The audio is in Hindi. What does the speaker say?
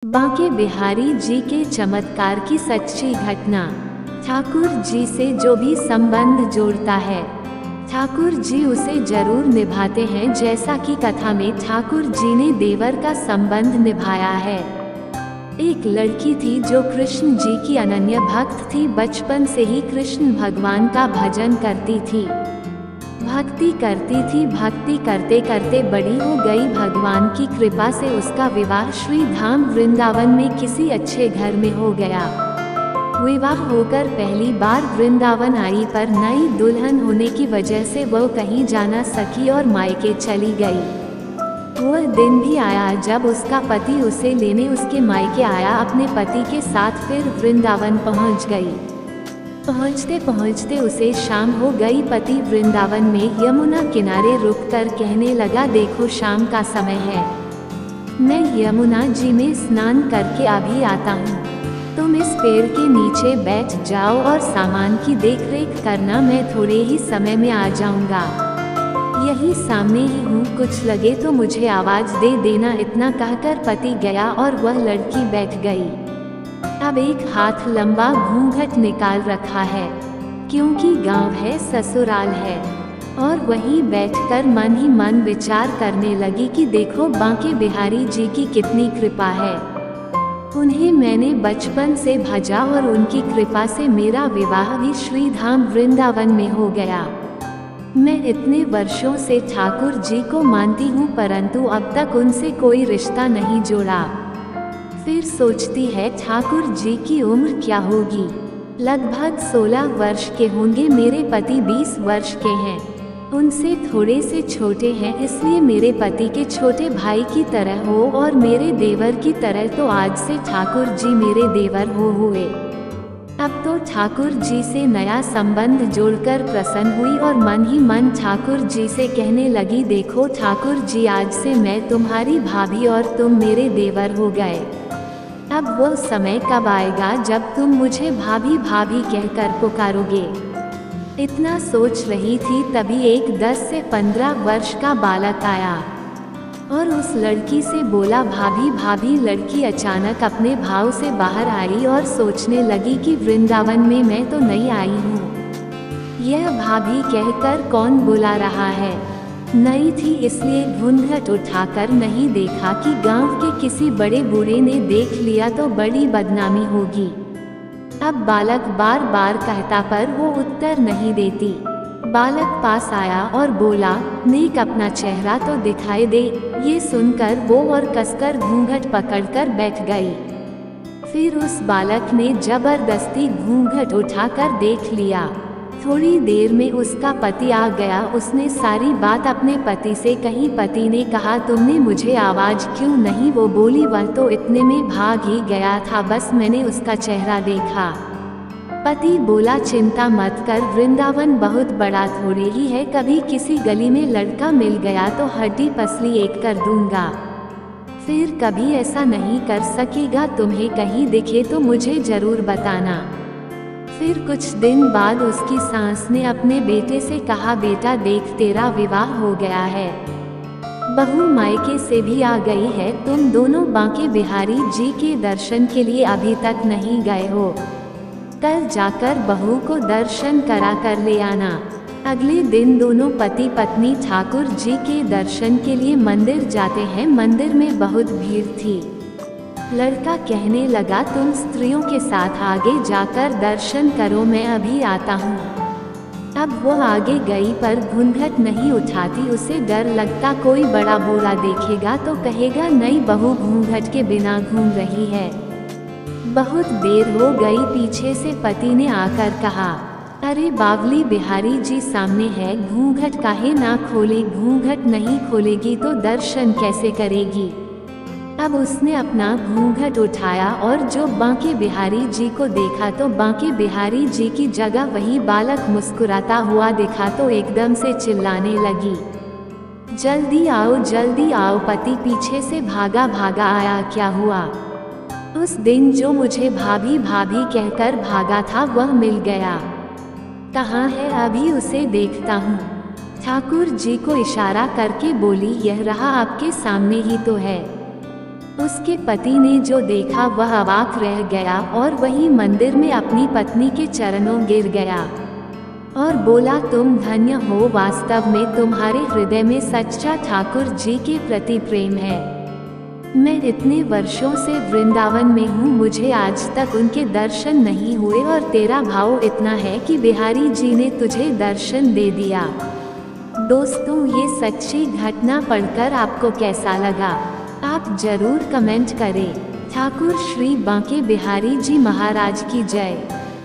बांके बिहारी जी के चमत्कार की सच्ची घटना। ठाकुर जी से जो भी संबंध जोड़ता है, ठाकुर जी उसे जरूर निभाते हैं। जैसा कि कथा में ठाकुर जी ने देवर का संबंध निभाया है। एक लड़की थी जो कृष्ण जी की अनन्य भक्त थी। बचपन से ही कृष्ण भगवान का भजन करती थी, भक्ति करती थी। भक्ति करते करते बड़ी हो गई। भगवान की कृपा से उसका विवाह श्री धाम वृंदावन में किसी अच्छे घर में हो गया। विवाह होकर पहली बार वृंदावन आई, पर नई दुल्हन होने की वजह से वह कहीं जा न सकी और मायके चली गई। वह दिन भी आया जब उसका पति उसे लेने उसके मायके आया। अपने पति के साथ फिर वृंदावन पहुंच गई। पहुंचते पहुंचते उसे शाम हो गई। पति वृंदावन में यमुना किनारे रुककर कहने लगा, देखो शाम का समय है, मैं यमुना जी में स्नान करके अभी आता हूँ। तुम इस पेड़ के नीचे बैठ जाओ और सामान की देखरेख करना, मैं थोड़े ही समय में आ जाऊंगा। यही सामने ही हूँ, कुछ लगे तो मुझे आवाज दे देना। इतना कहकर पति गया और वह लड़की बैठ गई। अब एक हाथ लंबा घूंघट निकाल रखा है, क्योंकि गांव है, ससुराल है। और वहीं बैठकर मन ही मन विचार करने लगी कि देखो बांके बिहारी जी की कितनी कृपा है। उन्हें मैंने बचपन से भजा और उनकी कृपा से मेरा विवाह भी श्री धाम वृंदावन में हो गया। मैं इतने वर्षों से ठाकुर जी को मानती हूँ, परंतु अब तक उनसे कोई रिश्ता नहीं जोड़ा। फिर सोचती है ठाकुर जी की उम्र क्या होगी। लगभग 16 वर्ष के होंगे। मेरे पति 20 वर्ष के हैं, उनसे थोड़े से छोटे हैं, इसलिए मेरे पति के छोटे भाई की तरह हो और मेरे देवर की तरह। तो आज से ठाकुर जी मेरे देवर हुए। अब तो ठाकुर जी से नया संबंध जोड़कर प्रसन्न हुई और मन ही मन ठाकुर जी से कहने लगी, देखो ठाकुर जी, आज से मैं तुम्हारी भाभी और तुम मेरे देवर हो गए। अब वो समय कब आएगा जब तुम मुझे भाभी भाभी कहकर पुकारोगे। इतना सोच रही थी, तभी एक 10 से 15 वर्ष का बालक आया और उस लड़की से बोला, भाभी भाभी। लड़की अचानक अपने भाव से बाहर आई और सोचने लगी कि वृंदावन में मैं तो नहीं आई हूँ, यह भाभी कहकर कौन बुला रहा है। नई थी इसलिए घूंघट उठाकर नहीं देखा कि गांव के किसी बड़े बूढ़े ने देख लिया तो बड़ी बदनामी होगी। अब बालक बार बार कहता पर वो उत्तर नहीं देती। बालक पास आया और बोला, नेक अपना चेहरा तो दिखाई दे। ये सुनकर वो और कसकर घूंघट पकड़कर बैठ गई। फिर उस बालक ने जबरदस्ती घूंघट उठाकर देख लिया। थोड़ी देर में उसका पति आ गया। उसने सारी बात अपने पति से कही। पति ने कहा, तुमने मुझे आवाज क्यों नहीं। वो बोली, वह तो इतने में भाग ही गया था, बस मैंने उसका चेहरा देखा। पति बोला, चिंता मत कर, वृंदावन बहुत बड़ा थोड़े ही है। कभी किसी गली में लड़का मिल गया तो हड्डी पसली एक कर दूंगा। फिर कभी ऐसा नहीं कर सकेगा। तुम्हें कहीं दिखे तो मुझे जरूर बताना। फिर कुछ दिन बाद उसकी सास ने अपने बेटे से कहा, बेटा देख, तेरा विवाह हो गया है, बहू मायके से भी आ गई है। तुम दोनों बांके बिहारी जी के दर्शन के लिए अभी तक नहीं गए हो, कल जाकर बहू को दर्शन करा कर ले आना। अगले दिन दोनों पति पत्नी ठाकुर जी के दर्शन के लिए मंदिर जाते हैं। मंदिर में बहुत भीड़ थी। लड़का कहने लगा, तुम स्त्रियों के साथ आगे जाकर दर्शन करो, मैं अभी आता हूँ। अब वो आगे गई पर घूंघट नहीं उठाती। उसे डर लगता कोई बड़ा बूढ़ा देखेगा तो कहेगा, नई बहू घूंघट के बिना घूम रही है। बहुत देर हो गई। पीछे से पति ने आकर कहा, अरे बावली बिहारी जी सामने है, घूंघट काहे ना खोले। घूंघट नहीं खोलेगी तो दर्शन कैसे करेगी। अब उसने अपना घूंघट उठाया और जो बांके बिहारी जी को देखा तो बांके बिहारी जी की जगह वही बालक मुस्कुराता हुआ दिखा तो एकदम से चिल्लाने लगी, जल्दी आओ जल्दी आओ। पति पीछे से भागा भागा आया। क्या हुआ? उस दिन जो मुझे भाभी भाभी कहकर भागा था वह मिल गया। कहाँ है? अभी उसे देखता हूँ। ठाकुर जी को इशारा करके बोली, यह रहा आपके सामने ही तो है। उसके पति ने जो देखा वह अवाक रह गया और वही मंदिर में अपनी पत्नी के चरणों गिर गया और बोला, तुम धन्य हो, वास्तव में तुम्हारे हृदय में सच्चा ठाकुर जी के प्रति प्रेम है। मैं इतने वर्षों से वृंदावन में हूँ, मुझे आज तक उनके दर्शन नहीं हुए और तेरा भाव इतना है कि बिहारी जी ने तुझे दर्शन दे दिया। दोस्तों, ये सच्ची घटना पढ़कर आपको कैसा लगा? आप जरूर कमेंट करें। ठाकुर श्री बांके बिहारी जी महाराज की जय।